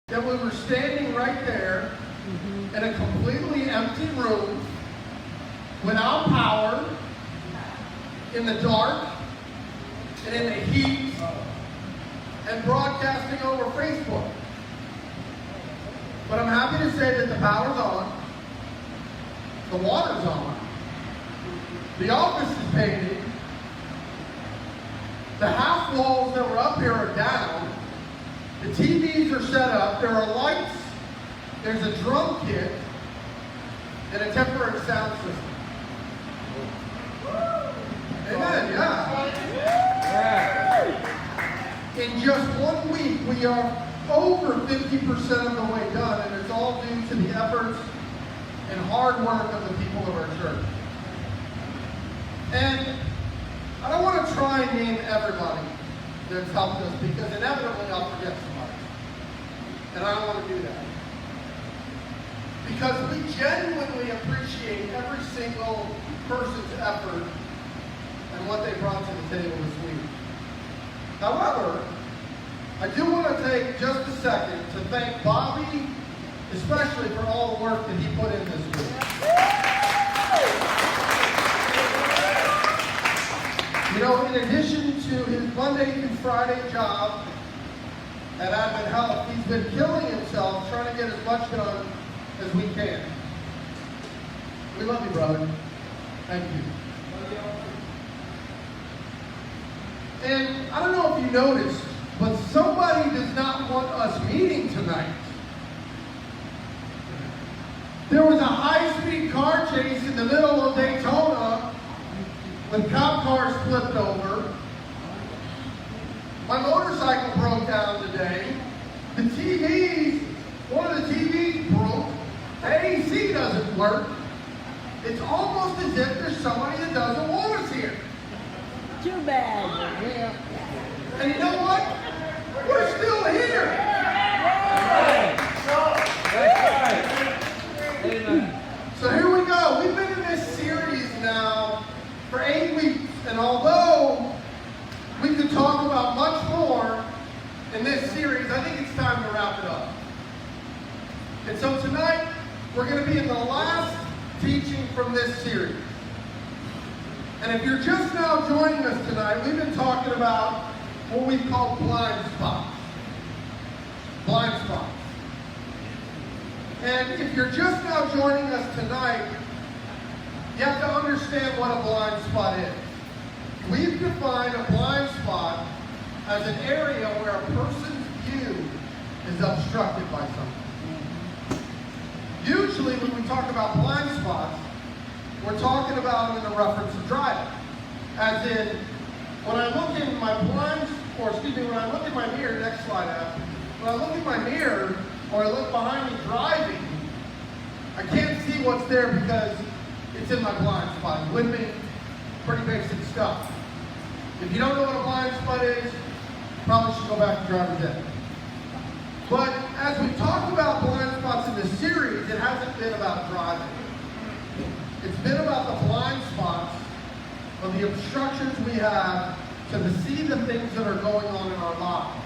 that we were standing right there in a completely empty room, without power, in the dark, and in the heat, and broadcasting over Facebook. But I'm happy to say that the power's on, the water's on, the office is painted, the half walls that were up here are down, the TVs are set up, there are lights, there's a drum kit, and a temporary sound system. Amen, yeah. In just 1 week, we are over 50% of the way done, and it's all due to the efforts and hard work of the people of our church. And I don't want to try and name everybody that's helped us, because inevitably I'll forget somebody. And I don't want to do that. Because we genuinely appreciate every single person's effort and what they brought to the table this week. However, I do want to take just a second to thank Bobby, especially for all the work that he put in this week. You know, in addition to his Monday through Friday job at Advent Health, he's been killing himself trying to get as much done as we can. We love you, brother. Thank you. And I don't know if you noticed, but somebody does not want us meeting tonight. There was a high-speed car chase in the middle of Daytona with cop cars flipped over. My motorcycle broke down today. The TVs, one of the TVs broke. The AC doesn't work. It's almost as if there's somebody that doesn't want us here. Too bad. Yeah. And you know what? We're still here. That's right. Amen. So here we go. We've been in this series now for 8 weeks. And although we could talk about much more in this series, I think it's time to wrap it up. And so tonight, we're going to be in the last teaching from this series. And if you're just now joining us tonight, we've been talking about what we've called blind spots. Blind spots. And if you're just now joining us tonight, you have to understand what a blind spot is. We've defined a blind spot as an area where a person's view is obstructed by something. Usually when we talk about blind spots, we're talking about them in the reference of driving. As in, when I look in my when I look in my mirror, next slide out, when I look in my mirror, or I look behind me driving, I can't see what's there because it's in my blind spot. You with me? Pretty basic stuff. If you don't know what a blind spot is, you probably should go back to driver's ed. But as we've talked about blind spots in this series, it hasn't been about driving. It's been about the blind spots of the obstructions we have to see the things that are going on in our lives.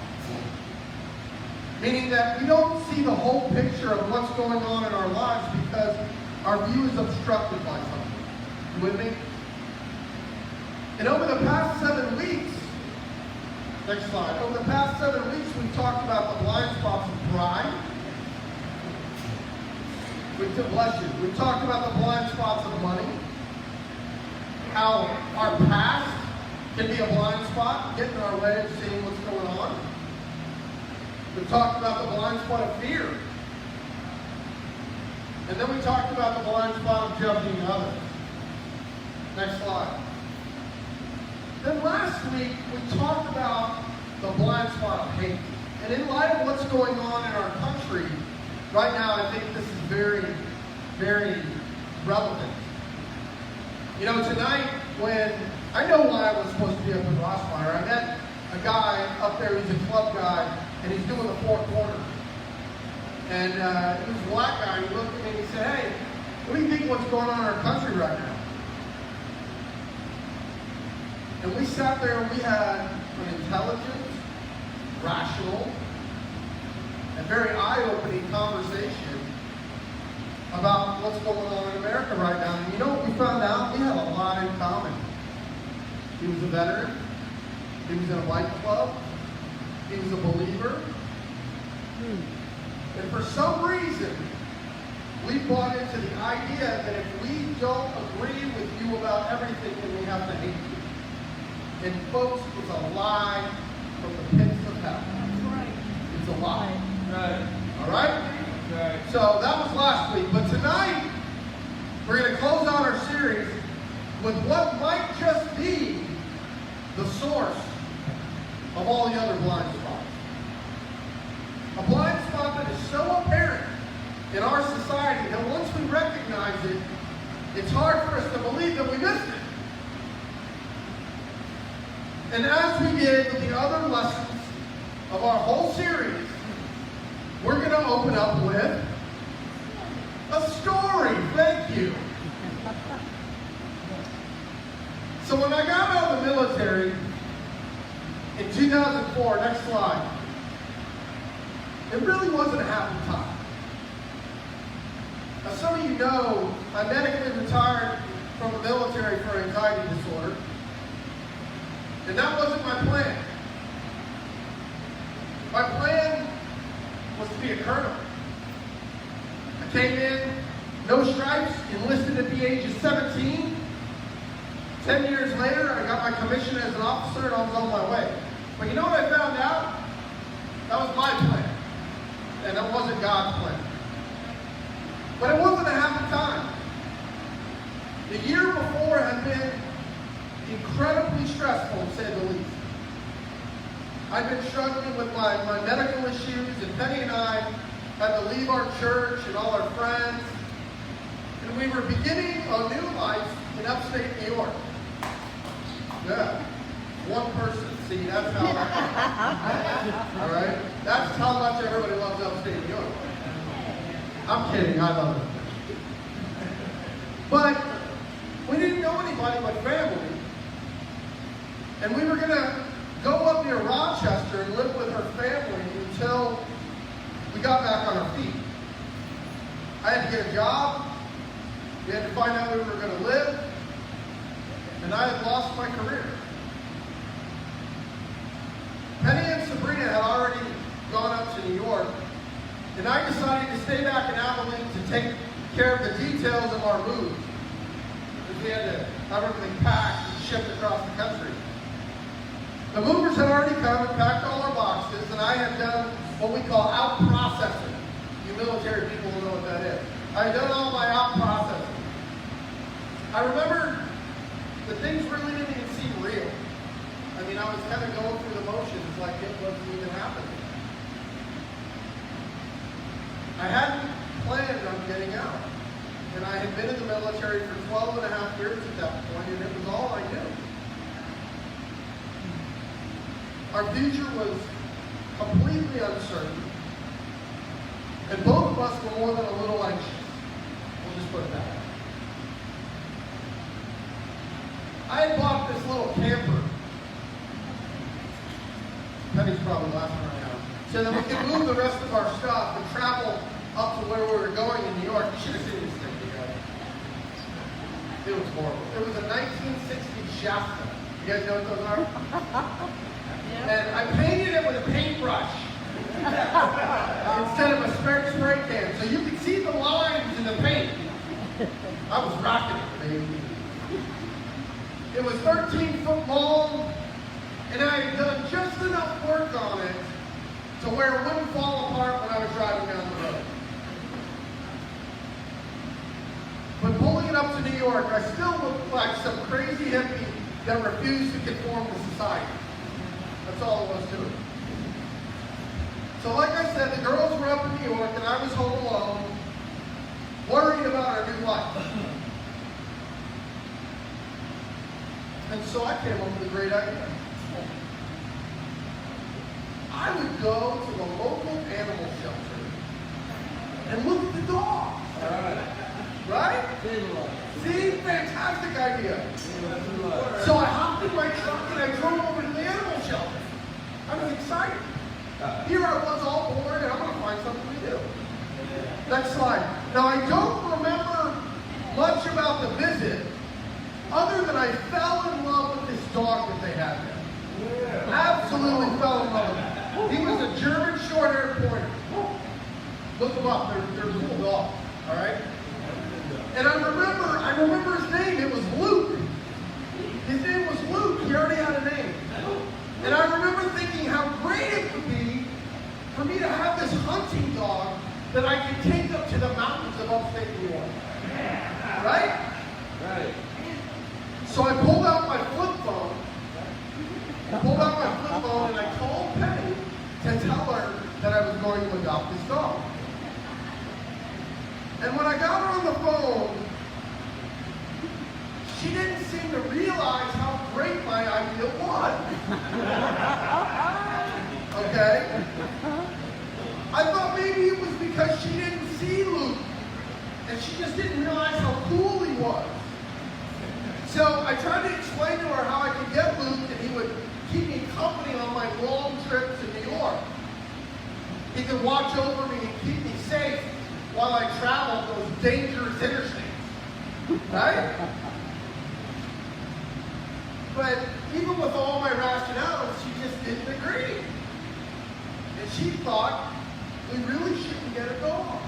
Meaning that we don't see the whole picture of what's going on in our lives because our view is obstructed by something. You with me? And over the past 7 weeks, next slide, over the past 7 weeks, we've talked about the blind spots of pride. Bless you. We've talked about the blind spots of money. How our past can be a blind spot, get in our way of seeing what's going on. We've talked about the blind spot of fear. And then we talked about the blind spot of judging others. Next slide. Then last week, we talked about the blind spot of hate. And in light of what's going on in our country, right now, I think this is very, very relevant. You know, tonight, when I know why I was supposed to be up in Rossmeyer, I met a guy up there, he's a club guy, and he's doing the fourth quarter. And he was a black guy, and he looked at me and he said, "Hey, what do you think what's going on in our country right now?" And we sat there and we had an intelligent, rational, and very eye-opening conversation about what's going on in America right now. And you know what we found out? We have a lot in common. He was a veteran. He was in a white club. He was a believer. And for some reason, we bought into the idea that if we don't agree with you about everything, then we have to hate you. And folks, it's a lie from the pits of hell. That's right. It's a lie. Right. All right? Right. So that was last week. But tonight, we're going to close out our series with what might just be the source of all the other blind spots. A blind spot that is so apparent in our society that once we recognize it, it's hard for us to believe that we missed it. And as we did with the other lessons of our whole series, we're going to open up with a story. Thank you. So when I got out of the military in 2004, next slide, it really wasn't a happy time. As some of you know, I medically retired from the military for anxiety disorder. And that wasn't my plan. My plan was to be a colonel. I came in, no stripes, enlisted at the age of 17. 10 years later, I got my commission as an officer and I was on my way. But you know what I found out? That was my plan. And that wasn't God's plan. But it wasn't a happy time. The year before had been incredibly stressful, to say the least. I'd been struggling with my medical issues, and Penny and I had to leave our church and all our friends. And we were beginning a new life in upstate New York. Yeah. One person. See, that's how all right? That's how much everybody loves upstate New York. I'm kidding, I love it. But we didn't know anybody but family. And we were going to go up near Rochester and live with her family until we got back on our feet. I had to get a job. We had to find out where we were going to live. And I had lost my career. Penny and Sabrina had already gone up to New York. And I decided to stay back in Abilene to take care of the details of our move. Because we had to have everything packed and shipped across the country. The movers had already come and packed all our boxes, and I had done what we call out processing. You military people will know what that is. I had done all my out processing. I remember that things really didn't even seem real. I mean, I was kind of going through the motions like it wasn't even happening. I hadn't planned on getting out. And I had been in the military for 12 and a half years at that point, and it was all I knew. Our future was completely uncertain, and both of us were more than a little anxious. We'll just put it that way. I had bought this little camper. Penny's probably laughing right now. So that we could move the rest of our stuff and travel up to where we were going in New York. You should have seen this thing, you guys. It was horrible. It was a 1960 Shasta. You guys know what those are? And I painted it with a paintbrush instead of a spray can. So you could see the lines in the paint. I was rocking it, baby. It was 13 foot long, and I had done just enough work on it to where it wouldn't fall apart when I was driving down the road. But pulling it up to New York, I still looked like some crazy hippie that refused to conform to society. That's all it was to it. So like I said, the girls were up in New York and I was home alone, worried about our new life. And so I came up with a great idea. I would go to the local animal shelter and look at the dogs. Right? See? Fantastic idea. So I hopped in my truck and I drove over to the animal shelter. I was excited. Here I was all bored and I'm going to find find something to do. Next slide. Now, I don't remember much about the visit, other than I fell in love with this dog that they had there. Absolutely fell in love with him. He was a German short-haired pointer. Look them up. They're cool dogs. All right. And I remember his name. It was Luke. His name was Luke. He already had a name. And I remember thinking how great it would be for me to have this hunting dog that I could take up to the mountains of upstate New York. Right? Right. So I pulled out my flip phone. And I called Penny to tell her that I was going to adopt this dog. And when I got her on the phone, she didn't seem to realize how great my idea was. Okay? I thought maybe it was because she didn't see Luke, and she just didn't realize how cool he was. So I tried to explain to her how I could get Luke, and he would keep me company on my long trips to New York. He could watch over me and keep me safe while I traveled those dangerous interstates. Right? But even with all my rationales, she just didn't agree. And she thought we really shouldn't get a dog.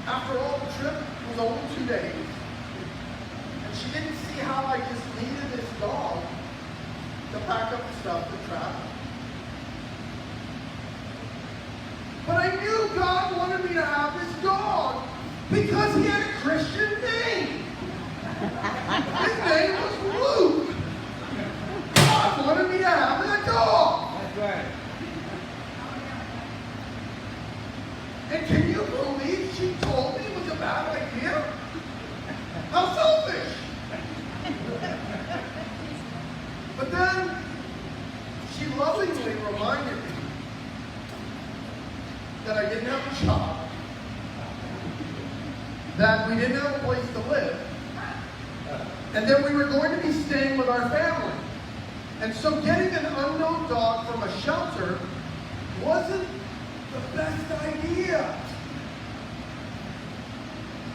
After all, the trip was only 2 days. And she didn't see how I just needed this dog to pack up the stuff and travel. But I knew God wanted me to have this dog because he had a Christian name. His name was Luke. God wanted me to have that dog. That's right. And can you believe she told me it was a bad idea? How selfish. But then she lovingly reminded me that I didn't have a job, that we didn't have a place to live, and that we were going to be staying with our family. And so getting an unknown dog from a shelter wasn't the best idea.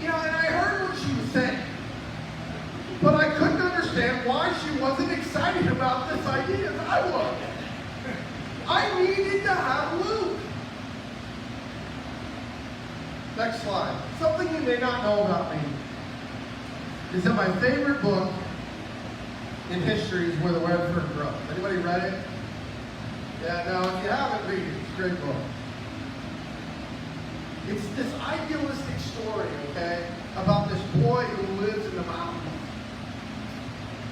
You know, and I heard what she was saying, but I couldn't understand why she wasn't excited about this idea as I was. I needed to have Luke. Next slide. Something you may not know about me is that my favorite book in history is Where the Red Fern Grows. Anybody read it? Yeah, no, if you haven't, read it. It's a great book. It's this idealistic story, okay, about this boy who lives in the mountains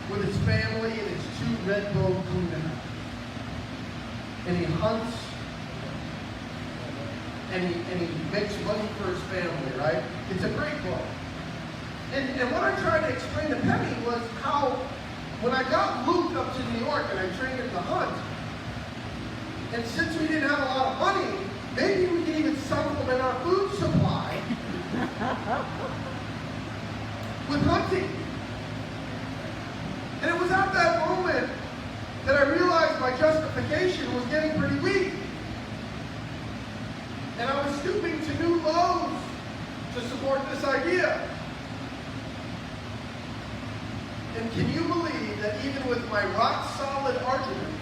with his family and his 2 red-bowed cooners. And he hunts and he makes money for his family, right? It's a great book. And what I tried to explain to Penny was how, when I got Luke up to New York and I trained him to hunt, and since we didn't have a lot of money, maybe we could even supplement our food supply with hunting. And it was at that moment that I realized my justification was getting pretty weak. And I was stooping to new lows to support this idea. And can you believe that even with my rock-solid argument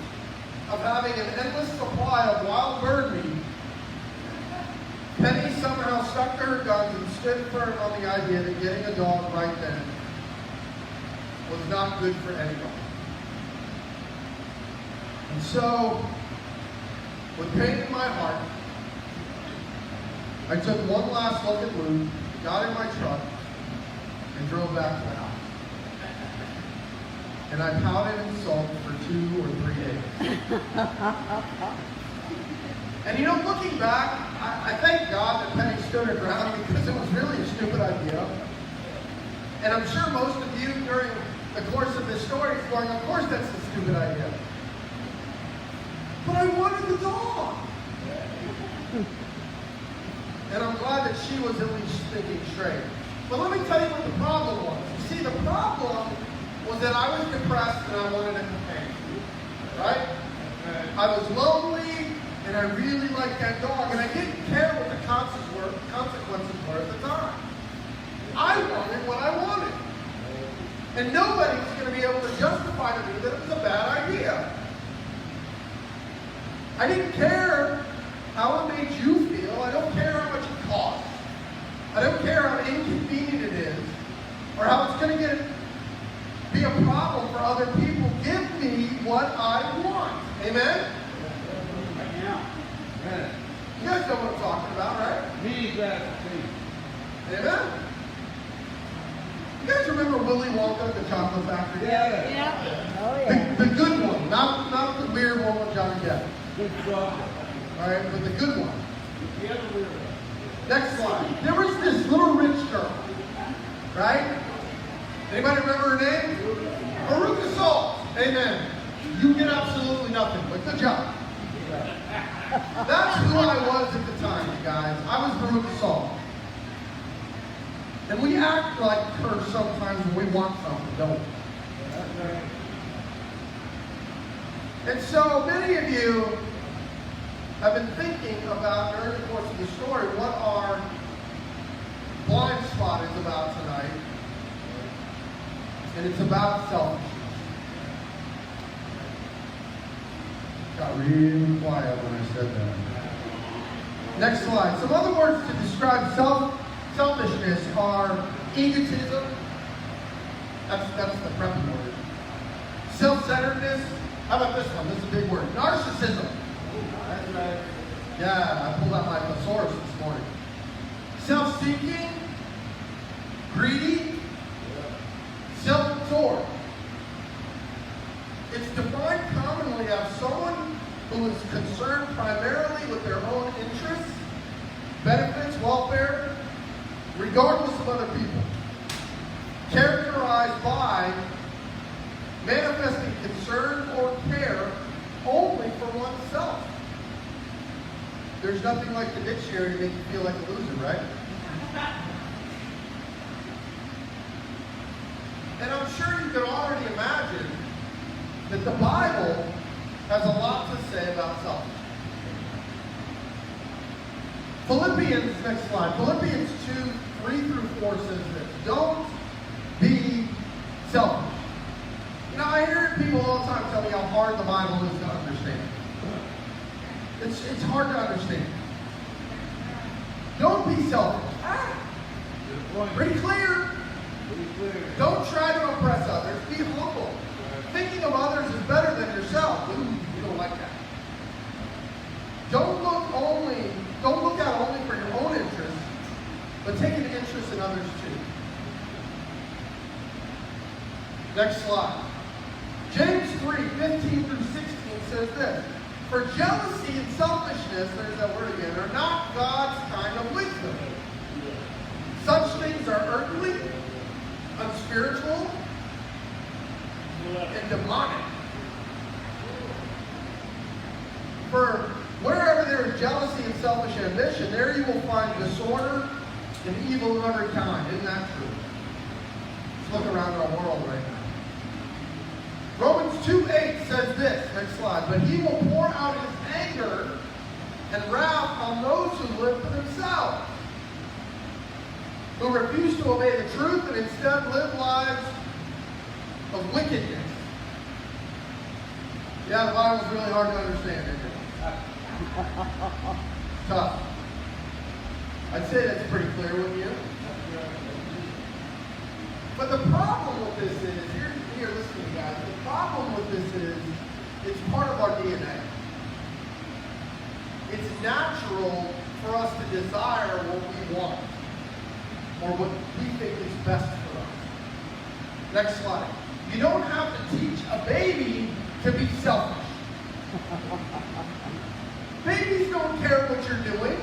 of having an endless supply of wild bird meat, Penny somehow stuck to her guns and stood firm on the idea that getting a dog right then was not good for anyone. And so, with pain in my heart, I took one last look at Luke, got in my truck, and drove back to the house. And I pouted and sulked for 2 or 3 days. And you know, looking back, I thank God that Penny stood her ground because it was really a stupid idea. And I'm sure most of you during the course of this story is going, of course that's a stupid idea. But I wanted the dog. And I'm glad that she was at least thinking straight. But let me tell you what the problem was. You see, the problem was that I was depressed and I wanted a companion. Right? I was lonely and I really liked that dog, and I didn't care what the consequences were at the time. I wanted what I wanted. And nobody's going to be able to justify to me that it was a bad idea. I didn't care how it made you feel. I don't care how much it costs. I don't care how inconvenient it is or how it's going to be a problem for other people. Give me what I want. Amen? Amen. You guys know what I'm talking about, right? Me, Pastor Amen? You guys remember Willy Wonka at the Chocolate Factory? Yeah. Yeah. Oh, yeah. The good one, not the weird one with Johnny Depp. Good job. All right, but the good one. The other weird. Next slide. There was this little rich girl, right? Anybody remember her name? Veruca Salt. Amen. You get absolutely nothing, but good job. That's who I was at the time, you guys. I was Veruca Salt. And we act like her sometimes when we want something, don't we? And so many of you have been thinking about, during the course of the story, what our blind spot is about tonight. And it's about selfishness. Got really quiet when I said that. Next slide. Some other words to describe selfishness are egotism. That's the preppy word. Self-centeredness. How about this one? This is a big word. Narcissism. That's right. Yeah, I pulled out my thesaurus this morning. Self-seeking, greedy, self-absorbed. It's defined commonly as someone who is concerned primarily with their own interests, benefits, welfare, regardless of other people. Characterized by manifesting concern or care only for oneself. There's nothing like the dictionary to make you feel like a loser, right? And I'm sure you can already imagine that the Bible has a lot to say about selfishness. Philippians, next slide. Philippians 2:3-4 says this. Don't be selfish. You know, I hear people all the time tell me how hard the Bible is to understand. It's hard to understand. Don't be selfish. Good point. Pretty clear. Pretty clear. Don't try to impress others. Be humble. Thinking of others is better than yourself. Ooh, you don't like that. Don't look out only for your own interests, but take an interest in others too. Next slide. James 3:15-16 says this. For jealousy and selfishness, there's that word again, are not God's kind of wisdom. Such things are earthly, unspiritual, and demonic. For wherever there is jealousy and selfish ambition, there you will find disorder and evil of every kind. Isn't that true? Let's look around our world right now. Romans 2:8 says this, next slide, but he will pour out his anger and wrath on those who live for themselves, who refuse to obey the truth and instead live lives of wickedness. Yeah, the Bible's really hard to understand, isn't it? Tough. I'd say that's pretty clear, wouldn't you? But the problem with this is, here, listen to me guys, the problem with this is, it's part of our DNA. It's natural for us to desire what we want, or what we think is best for us. Next slide. You don't have to teach a baby to be selfish. Babies don't care what you're doing.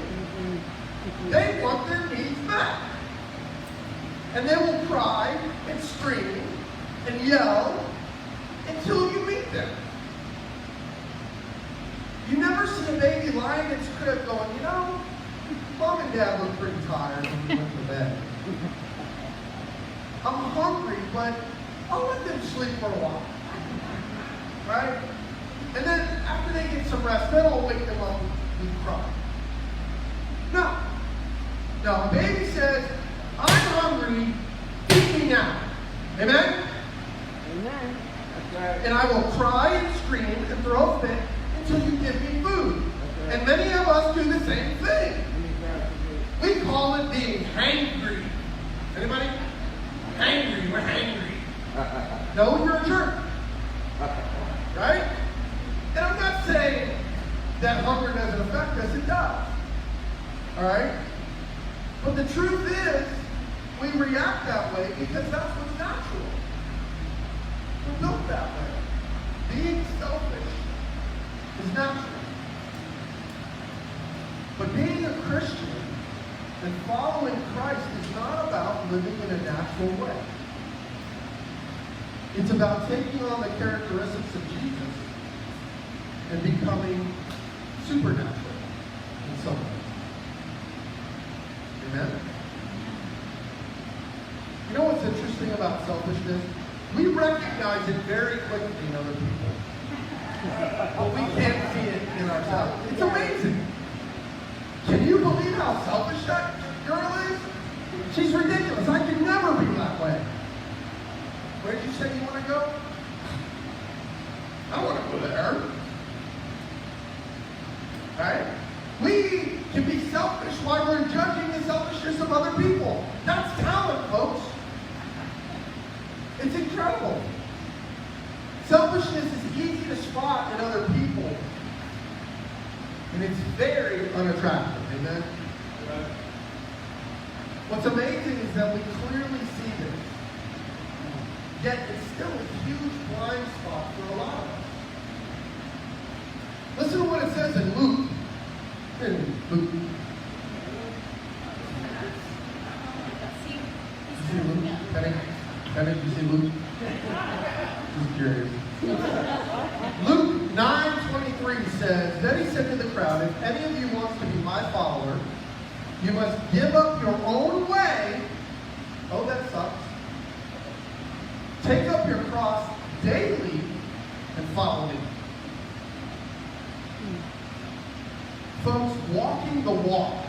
They want their needs met. And they will cry and scream and yell until you meet them. You never see a baby lying in its crib going, you know, Mom and Dad look pretty tired when we went to bed. I'm hungry, but I'll let them sleep for a while. Right? And then after they get some rest, then I'll wake them up we cry. No. No, a baby says, I'm hungry, feed me now. Amen? Amen. That's right. And I will cry and scream and throw a fit until you give me food. And many of us do the same thing. We call it being hangry. Anybody? Hangry, we're hangry. No, you're a jerk. Right? And I'm not saying that hunger doesn't affect us, it does. Alright? But the truth is, we react that way because that's what's natural. We're built that way. Being selfish is natural. But being a Christian and following Christ is not about living in a natural way. It's about taking on the characteristics of Jesus and becoming supernatural in some ways. Amen? You know what's interesting about selfishness? We recognize it very quickly in other people. But we can't see it in ourselves. It's amazing. Can you believe how selfish that girl is? She's ridiculous. I can never be that way. Where did you say you want to go? I don't want to go there. Right? We can be selfish while we're judging the selfishness of other people. That's talent, folks. It's incredible. Selfishness is easy to spot in other people. And it's very unattractive. Amen? What's amazing is that we clearly see this. Yet it's still a huge blind spot for a lot of us. Listen to what it says in Luke. Luke. Did you see Luke? Penny, did you see Luke? Just curious. Luke 9:23 says, Then he said to the crowd, if any of you wants to be my follower, you must give up your own way. Oh, that sucks. Take up your cross daily and follow me. Folks, walking the walk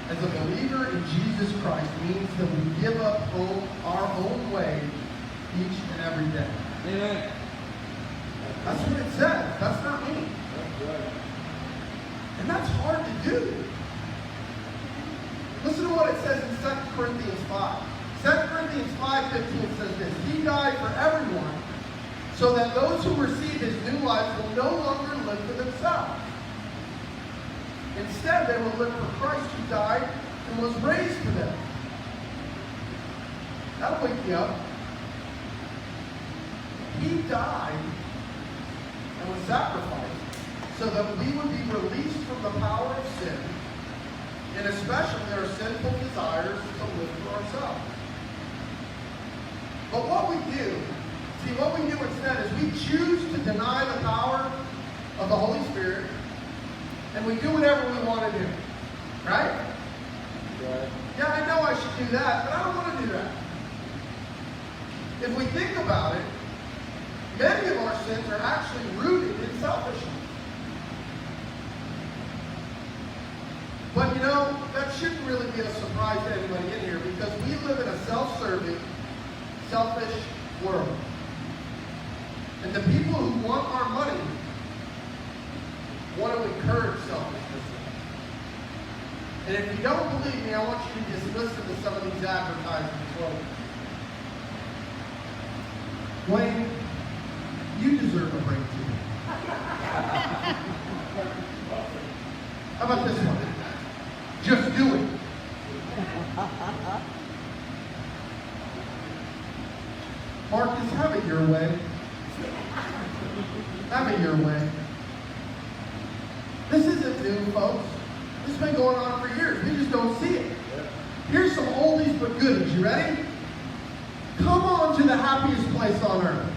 as a believer in Jesus Christ means that we give up our own way each and every day. Amen. That's what it says. That's not me. That's right. And that's hard to do. Listen to what it says in 2 Corinthians 5. 2 Corinthians 5:15 says this, He died for everyone, so that those who receive his new life will no longer live for themselves. Instead, they will live for Christ who died and was raised for them. That'll wake you up. He died and was sacrificed so that we would be released from the power of sin, and especially our sinful desires to live for ourselves. But what we do instead is we choose to deny the power of the Holy Spirit, and we do whatever we want to do. Right? Right. Yeah, I know I should do that, but I don't want to do that. If we think about it, many of our sins are actually rooted in selfishness. But you know, that shouldn't really be a surprise to anybody in here because we live in a self-serving, selfish world. And the people who want our money want to encourage selfishness. And if you don't believe me, I want you to just listen to some of these advertisements. Wayne, you deserve a breakthrough. How about this one? Just do it. Marcus, have it your way. Have it your way. This isn't new, folks. This has been going on for years. We just don't see it. Here's some oldies but goodies. You ready? Come on to the happiest place on earth.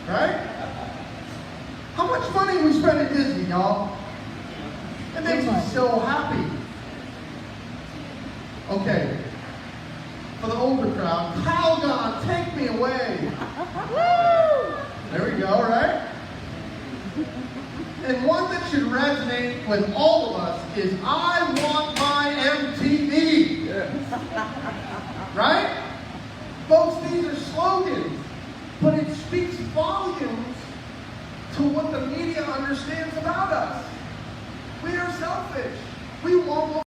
Right? How much money we spend at Disney, y'all? It makes me so happy. Okay. For the older crowd, Calgon, take me away. Woo! There we go, right? And one that should resonate with all of us is, I want my MTV. Yes. Right? Folks, these are slogans, but it speaks volumes to what the media understands about us. We are selfish. We want